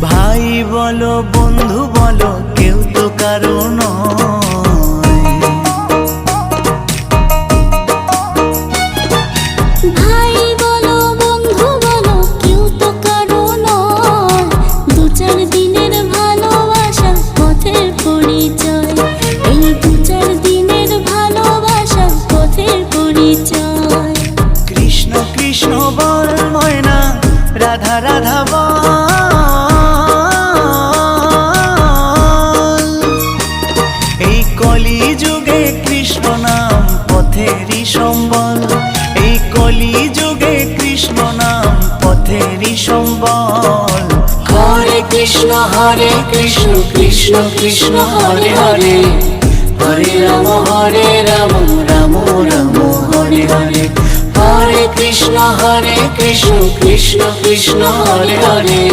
ভাই বলো বন্ধু বলো কেউ তো কারো নয়। ভাই বলো বন্ধু বলো কেউ তো কারো নয়। দু চার দিনের ভালোবাসা পথের পরিচয়। এই দু চার দিনের ভালোবাসা পথের পরিচয়। কৃষ্ণ কৃষ্ণ বল ময়না, রাধা রাধা বল। এই কলি যুগে কৃষ্ণ নাম পথেরই সম্বল। এই কলি যুগে কৃষ্ণ নাম পথেরই সম্বল। হরে কৃষ্ণ কৃষ্ণ কৃষ্ণ হরে হরে। হরে রাম রাম রাম হরে হরে। হরে কৃষ্ণ কৃষ্ণ কৃষ্ণ হরে হরে।